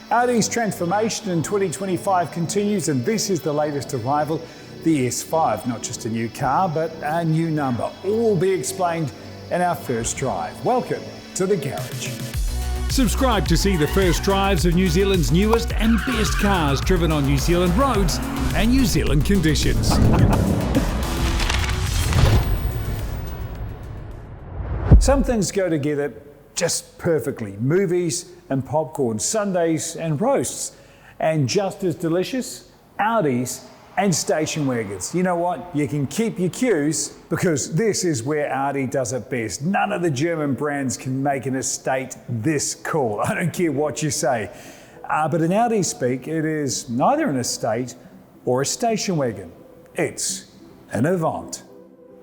Audi's transformation in 2025 continues, and this is the latest arrival, the S5. Not just a new car, but a new number. All will be explained in our first drive. Welcome to the garage. Subscribe to see the first drives of New Zealand's newest and best cars driven on New Zealand roads and New Zealand conditions. Some things go together just perfectly. Movies and popcorn, Sundays and roasts. And just as delicious, Audis and station wagons. You know what? You can keep your cues because this is where Audi does it best. None of the German brands can make an estate this cool. I don't care what you say. But in Audi speak, it is neither an estate or a station wagon. It's an Avant.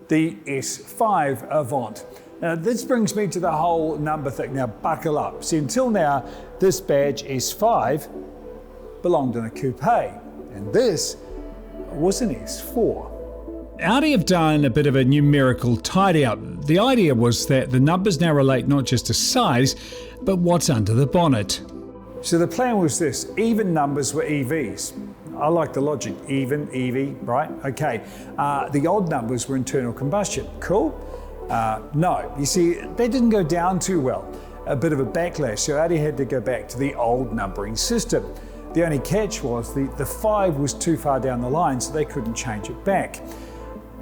The S5 Avant. Now, this brings me to the whole number thing. Now, buckle up. See, until now, this badge S5 belonged in a coupe, and this was an S4. Audi have done a bit of a numerical tidy up. The idea was that the numbers now relate not just to size, but what's under the bonnet. So the plan was this: even numbers were EVs. I like the logic. Even, EV, right? Okay. The odd numbers were internal combustion. Cool? No. You see, they didn't go down too well. A bit of a backlash, so Audi had to go back to the old numbering system. The only catch was the 5 was too far down the line, so they couldn't change it back.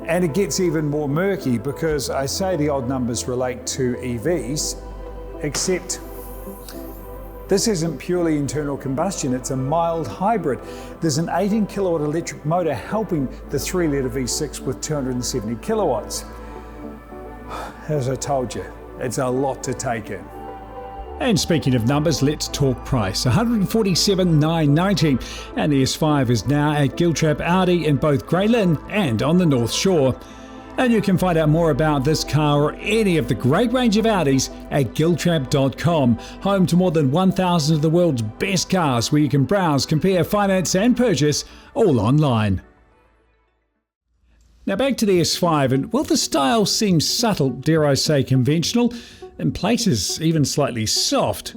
And it gets even more murky because I say the odd numbers relate to EVs, except this isn't purely internal combustion, it's a mild hybrid. There's an 18 kilowatt electric motor helping the 3-litre V6 with 270 kilowatts. As I told you, it's a lot to take in. And speaking of numbers, let's talk price. $147,990, and the S5 is now at Giltrap Audi in both Grey Lynn and on the North Shore. And you can find out more about this car or any of the great range of Audis at giltrap.com, home to more than 1,000 of the world's best cars, where you can browse, compare, finance and purchase all online. Now back to the S5, and while the style seems subtle, dare I say conventional, in places even slightly soft,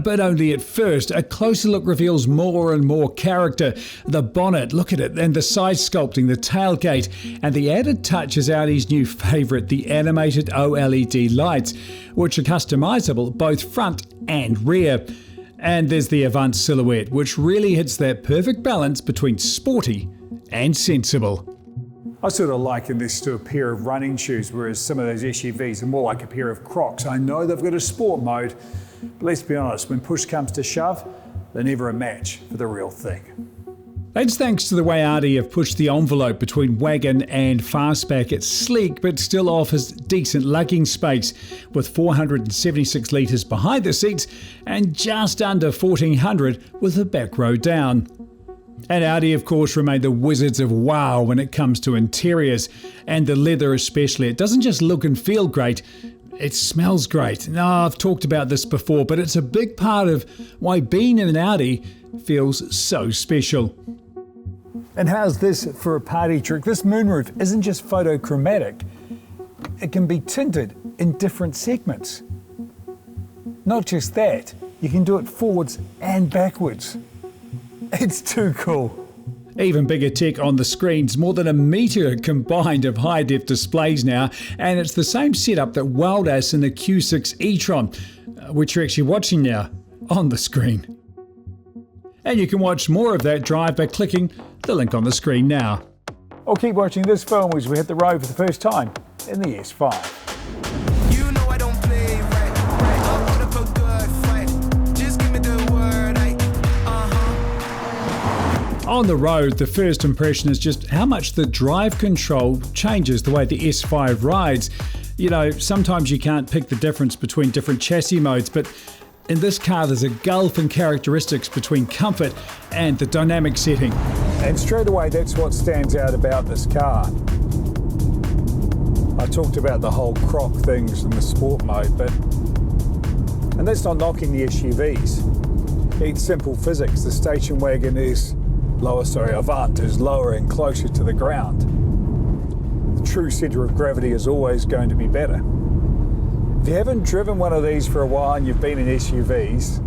but only at first. A closer look reveals more and more character. The bonnet, look at it, and the side sculpting, the tailgate, and the added touch is Audi's new favourite, the animated OLED lights, which are customisable both front and rear. And there's the Avant silhouette, which really hits that perfect balance between sporty and sensible. I sort of liken this to a pair of running shoes, whereas some of those SUVs are more like a pair of Crocs. I know they've got a sport mode, but let's be honest, when push comes to shove, they're never a match for the real thing. That's thanks to the way Audi have pushed the envelope between wagon and fastback. It's sleek, but still offers decent lugging space, with 476 litres behind the seats and just under 1,400 with the back row down. And Audi, of course, remain the wizards of wow when it comes to interiors, and the leather especially. It doesn't just look and feel great, it smells great. Now, I've talked about this before, but it's a big part of why being in an Audi feels so special. And how's this for a party trick? This moonroof isn't just photochromatic, it can be tinted in different segments. Not just that, you can do it forwards and backwards. It's too cool. Even bigger tech on the screens, more than a metre combined of high-def displays now, and it's the same setup that wowed us in the Q6 e-tron, which you're actually watching now on the screen. And you can watch more of that drive by clicking the link on the screen now. I'll keep watching this film as we hit the road for the first time in the S5. On the road, the first impression is just how much the drive control changes the way the S5 rides. You know, sometimes you can't pick the difference between different chassis modes, but in this car there's a gulf in characteristics between comfort and the dynamic setting. And straight away, that's what stands out about this car. I talked about the whole croc things and the sport mode, and that's not knocking the SUVs. It's simple physics. The station wagon is Avant is lower and closer to the ground. The true centre of gravity is always going to be better. If you haven't driven one of these for a while and you've been in SUVs,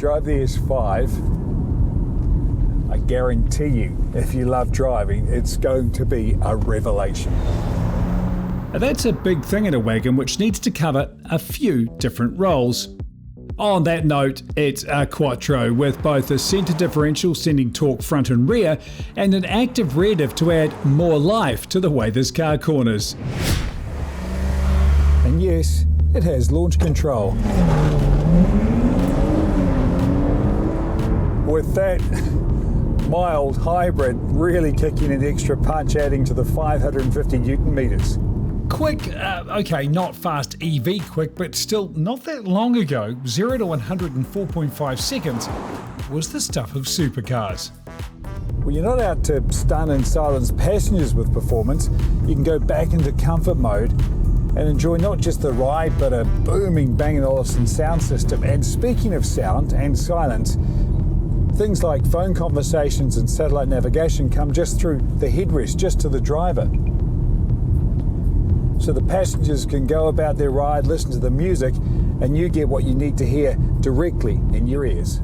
drive the S5, I guarantee you, if you love driving, it's going to be a revelation. Now, that's a big thing in a wagon, which needs to cover a few different roles. On that note, it's a quattro with both a centre differential sending torque front and rear and an active rear diff to add more life to the way this car corners. And yes, it has launch control. With that mild hybrid really kicking an extra punch, adding to the 550 Newton meters. Quick, okay, not fast EV quick, but still not that long ago, 0 to 104.5 seconds was the stuff of supercars. Well, you're not out to stun and silence passengers with performance. You can go back into comfort mode and enjoy not just the ride, but a booming Bang & Olufsen sound system. And speaking of sound and silence, things like phone conversations and satellite navigation come just through the headrest, just to the driver. So the passengers can go about their ride, listen to the music, and you get what you need to hear directly in your ears.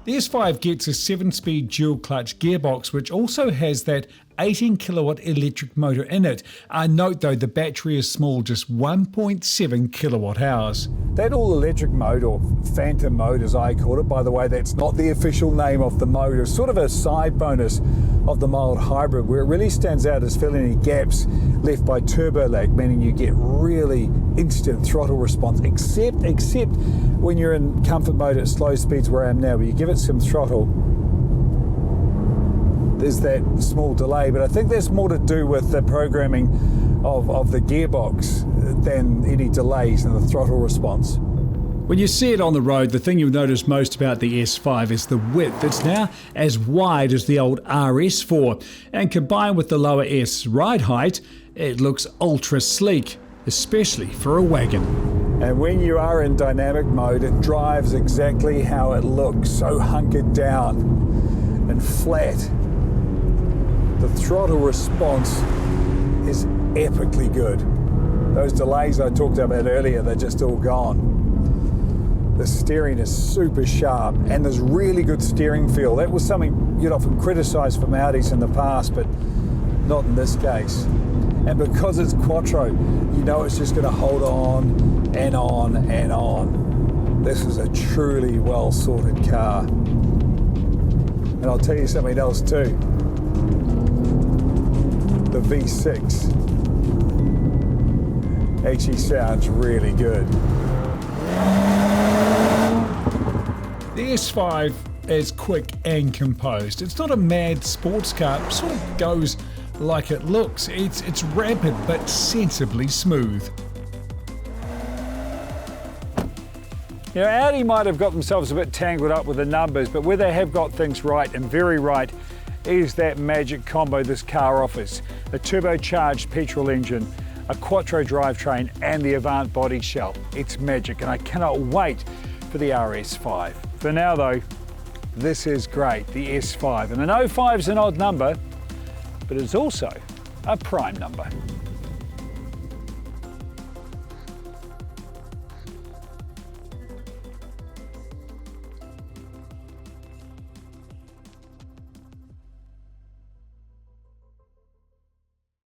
The S5 gets a 7-speed dual-clutch gearbox, which also has that 18 kilowatt electric motor in it. Note though, the battery is small, just 1.7 kilowatt hours. That all-electric mode, or phantom mode as I call it, by the way, that's not the official name of the motor, it's sort of a side bonus of the mild hybrid, where it really stands out as filling any gaps left by turbo lag, meaning you get really instant throttle response, except when you're in comfort mode at slow speeds where I am now, where you give it some throttle, there's that small delay, but I think that's more to do with the programming of the gearbox than any delays in the throttle response. When you see it on the road, the thing you'll notice most about the S5 is the width. It's now as wide as the old RS4, and combined with the lower S ride height, it looks ultra sleek, especially for a wagon. And when you are in dynamic mode, it drives exactly how it looks, so hunkered down and flat. The throttle response is epically good. Those delays I talked about earlier, they're just all gone. The steering is super sharp and there's really good steering feel. That was something you'd often criticise from Audis in the past, but not in this case. And because it's quattro, you know it's just going to hold on and on and on. This is a truly well sorted car. And I'll tell you something else too. The V6 actually sounds really good. The S5 is quick and composed. It's not a mad sports car, it sort of goes like it looks. It's rapid but sensibly smooth. You know, Audi might have got themselves a bit tangled up with the numbers, but where they have got things right, and very right, is that magic combo this car offers. A turbocharged petrol engine, a quattro drivetrain, and the Avant body shell. It's magic, and I cannot wait for the RS5. For now though, this is great, the S5. And I know 5's an odd number, but it's also a prime number.